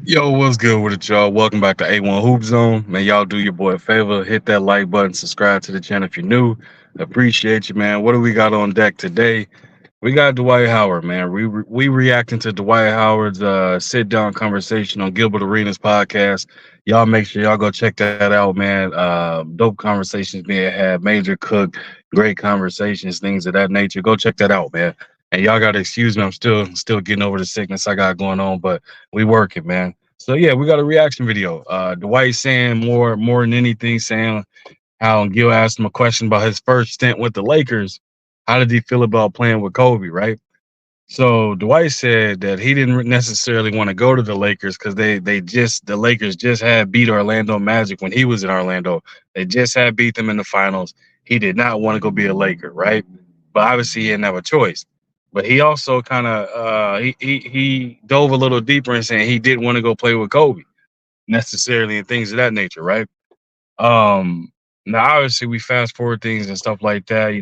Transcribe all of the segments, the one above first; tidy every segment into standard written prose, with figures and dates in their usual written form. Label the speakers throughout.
Speaker 1: Yo, what's good with it, y'all? Welcome back to A1 Hoop Zone. Man, y'all do your boy a favor. Hit that like button, subscribe to the channel if you're new. Appreciate you, man. What do we got on deck today? We got Dwight Howard, man. We reacting to Dwight Howard's sit down conversation on Gilbert Arenas podcast. Y'all make sure y'all go check that out, man. Dope conversations being had, major cook, great conversations, things of that nature. Go check that out, man. And y'all gotta excuse me, I'm still getting over the sickness I got going on, but we working, man. So yeah, we got a reaction video. Dwight saying more than anything, saying how Gil asked him a question about his first stint with the Lakers. How did he feel about playing with Kobe, right? So Dwight said that he didn't necessarily want to go to the Lakers because the Lakers just had beat Orlando Magic when he was in Orlando. They just had beat them in the finals. He did not want to go be a Laker, right? But obviously he didn't have a choice. But he also kind of he dove a little deeper in saying he didn't want to go play with Kobe necessarily and things of that nature, right? Um, Now obviously we fast forward things and stuff like that.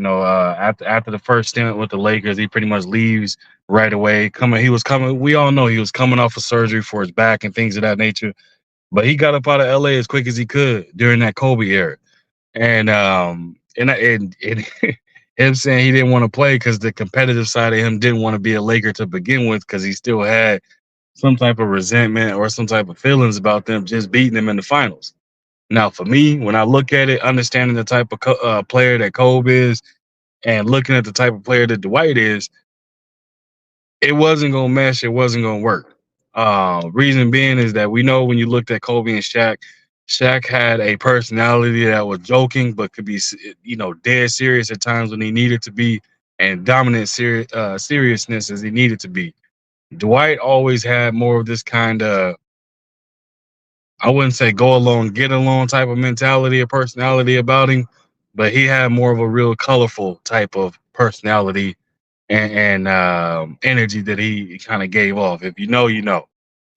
Speaker 1: After the first stint with the Lakers, he pretty much leaves right away. He was coming. We all know he was coming off of surgery for his back and things of that nature. But he got up out of LA as quick as he could during that Kobe era. And him saying he didn't want to play because the competitive side of him didn't want to be a Laker to begin with because he still had some type of resentment or some type of feelings about them just beating them in the finals. Now, for me, when I look at it, understanding the type of player that Kobe is, and looking at the type of player that Dwight is, it wasn't gonna mesh. It wasn't gonna work. Reason being is that we know when you looked at Kobe and Shaq, Shaq had a personality that was joking, but could be dead serious at times when he needed to be, and dominant seriousness as he needed to be. Dwight always had more of this kind of, I wouldn't say go along, get along type of mentality or personality about him, but he had more of a real colorful type of personality and energy that he kind of gave off. If you know, you know.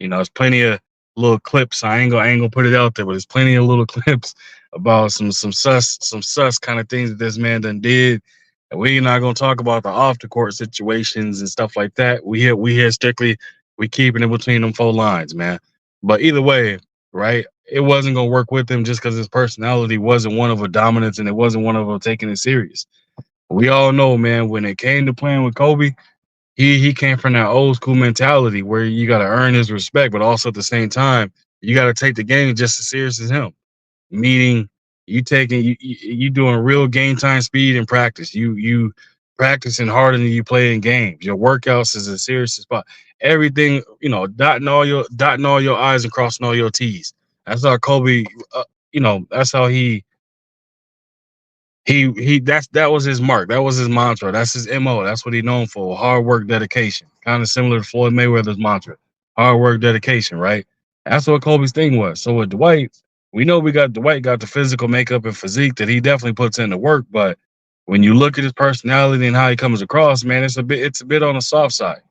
Speaker 1: There's plenty of little clips. I ain't gonna put it out there, but there's plenty of little clips about some sus kind of things that this man done did. And we're not gonna talk about the off the court situations and stuff like that. We here strictly we keeping it between them four lines, man. But either way, right? It wasn't gonna work with him just because his personality wasn't one of a dominance and it wasn't one of a taking it serious. We all know, man, when it came to playing with Kobe, he came from that old school mentality where you got to earn his respect, but also at the same time, you got to take the game just as serious as him. Meaning, you doing real game time speed in practice. You practicing harder than you play in games. Your workouts is as serious as possible. Everything, dotting all your I's and crossing all your T's. That's how Kobe. That's how that was his mark. That was his mantra. That's his MO. That's what he known for. Hard work, dedication. Kind of similar to Floyd Mayweather's mantra. Hard work, dedication, right? That's what Kobe's thing was. So with Dwight, we know we got Dwight got the physical makeup and physique that he definitely puts in the work, but when you look at his personality and how he comes across, man, it's a bit on the soft side.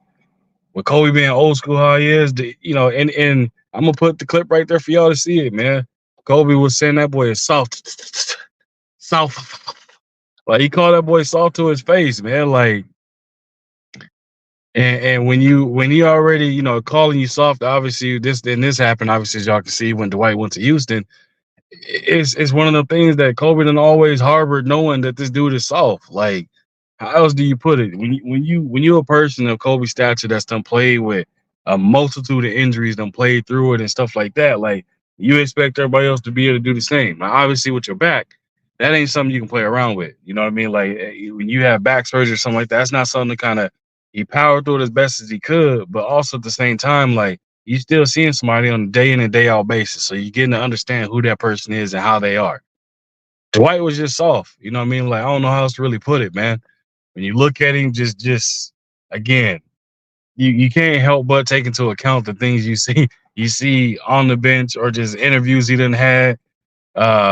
Speaker 1: With Kobe being old school how he is, and I'm gonna put the clip right there for y'all to see it, man. Kobe was saying that boy is soft, soft. Like he called that boy soft to his face, man. Like, and when you already calling you soft, obviously this happened. Obviously, as y'all can see when Dwight went to Houston, it's one of the things that Kobe done always harbored, knowing that this dude is soft. Like, how else do you put it? When you a person of Kobe's stature that's done played with a multitude of injuries, done played through it and stuff like that, like you expect everybody else to be able to do the same. Now, obviously, with your back, that ain't something you can play around with. You know what I mean? Like when you have back surgery or something like that, that's not something to kind of he powered through it as best as he could, but also at the same time, like you still seeing somebody on a day in and day out basis. So you're getting to understand who that person is and how they are. Dwight was just soft. You know what I mean? Like I don't know how else to really put it, man. When you look at him, just again, you can't help but take into account the things you see on the bench or just interviews he done had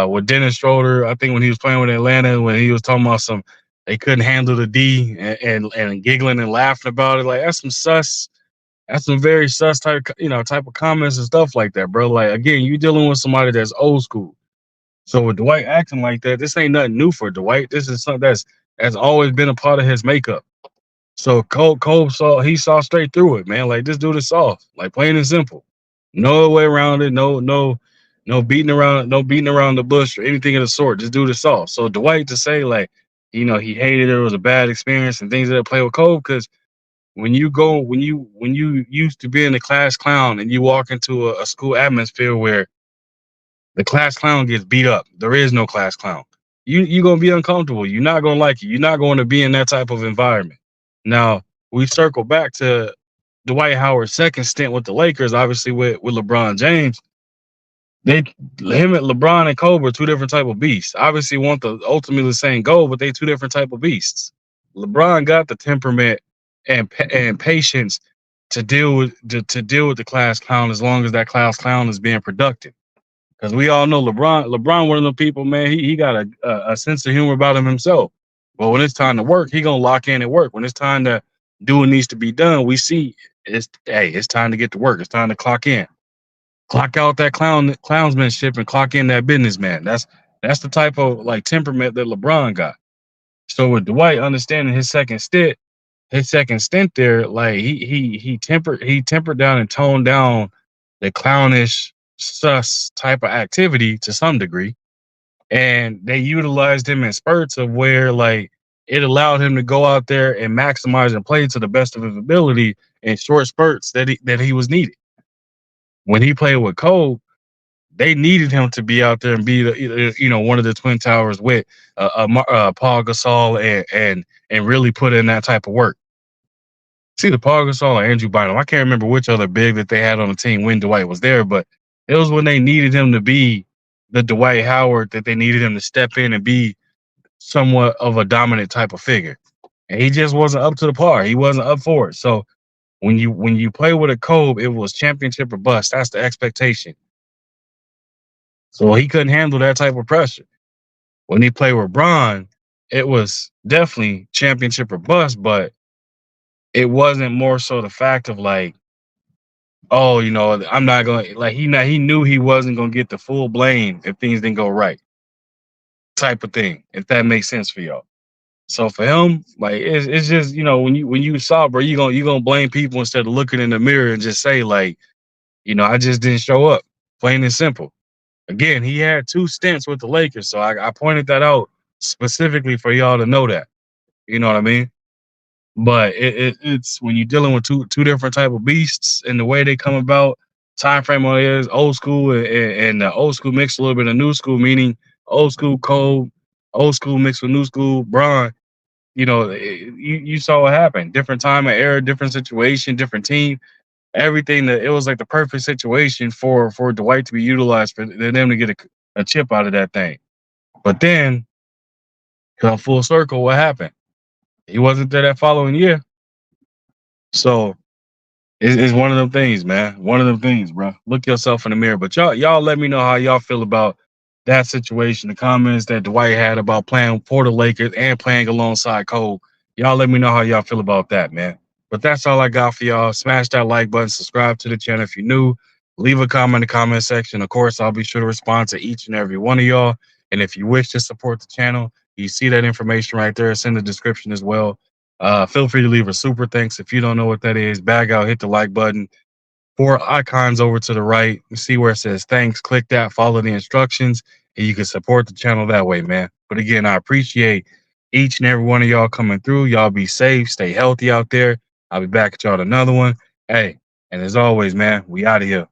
Speaker 1: with Dennis Schroeder. I think when he was playing with Atlanta, when he was talking about some they couldn't handle the D and giggling and laughing about it, like that's some very sus type of comments and stuff like that, bro. Like again, you dealing with somebody that's old school. So with Dwight acting like that, this ain't nothing new for Dwight. This is something that's always been a part of his makeup. So Cole saw straight through it, man. Like this dude is soft, like plain and simple. No way around it. No beating around the bush or anything of the sort. Just do the soft. So Dwight to say like, he hated it was a bad experience and things that play with Cole because when you used to being a class clown and you walk into a school atmosphere where the class clown gets beat up, there is no class clown. You gonna be uncomfortable. You're not gonna like it. You're not going to be in that type of environment. Now we circle back to Dwight Howard's second stint with the Lakers, obviously with LeBron James. They him and LeBron and Kobe are two different type of beasts. Obviously want the ultimately the same goal, but they two different type of beasts. LeBron got the temperament and patience to deal with the class clown as long as that class clown is being productive. Because we all know LeBron, one of the people, man, he got a sense of humor about him himself. But when it's time to work, he gonna lock in and work. When it's time to do what needs to be done, we see it's time to get to work. It's time to clock in, clock out that clownsmanship, and clock in that businessman. That's the type of like temperament that LeBron got. So with Dwight understanding his second stint there, like he tempered down and toned down the clownish sus type of activity to some degree. And they utilized him in spurts of where like it allowed him to go out there and maximize and play to the best of his ability in short spurts that he was needed. When he played with Cole, they needed him to be out there and be one of the twin towers with Paul Gasol and really put in that type of work. See the Paul Gasol or Andrew Bynum. I can't remember which other big that they had on the team when Dwight was there, but it was when they needed him to be the Dwight Howard that they needed him to step in and be somewhat of a dominant type of figure. And he just wasn't up to the par. He wasn't up for it. So when you play with a Kobe, it was championship or bust. That's the expectation. So he couldn't handle that type of pressure. When he played with Bron, it was definitely championship or bust, but it wasn't more so the fact of like, oh, I'm not going like he knew he wasn't gonna get the full blame if things didn't go right, type of thing. If that makes sense for y'all. So for him, like it's just when you saw, bro, you gonna blame people instead of looking in the mirror and just say like, I just didn't show up, plain and simple. Again, he had two stints with the Lakers, so I pointed that out specifically for y'all to know that. You know what I mean? But it's when you're dealing with two different type of beasts and the way they come about, time frame on it is old school and the old school mixed a little bit of new school, meaning old school Cole, old school mixed with new school Bron. You saw what happened. Different time and era, different situation, different team. Everything that it was like the perfect situation for Dwight to be utilized for them to get a chip out of that thing. But then come full circle, what happened? He wasn't there that following year. So it's one of them things, man. One of them things, bro. Look yourself in the mirror. But y'all let me know how y'all feel about that situation. The comments that Dwight had about playing for the Lakers and playing alongside Cole. Y'all let me know how y'all feel about that, man. But that's all I got for y'all. Smash that like button, subscribe to the channel if you're new. Leave a comment in the comment section. Of course, I'll be sure to respond to each and every one of y'all. And if you wish to support the channel, you see that information right there. It's in the description as well. Feel free to leave a super thanks. If you don't know what that is, bag out, hit the like button. 4 icons over to the right. You see where it says thanks. Click that, follow the instructions, and you can support the channel that way, man. But again, I appreciate each and every one of y'all coming through. Y'all be safe, stay healthy out there. I'll be back at y'all with another one. Hey, and as always, man, we out of here.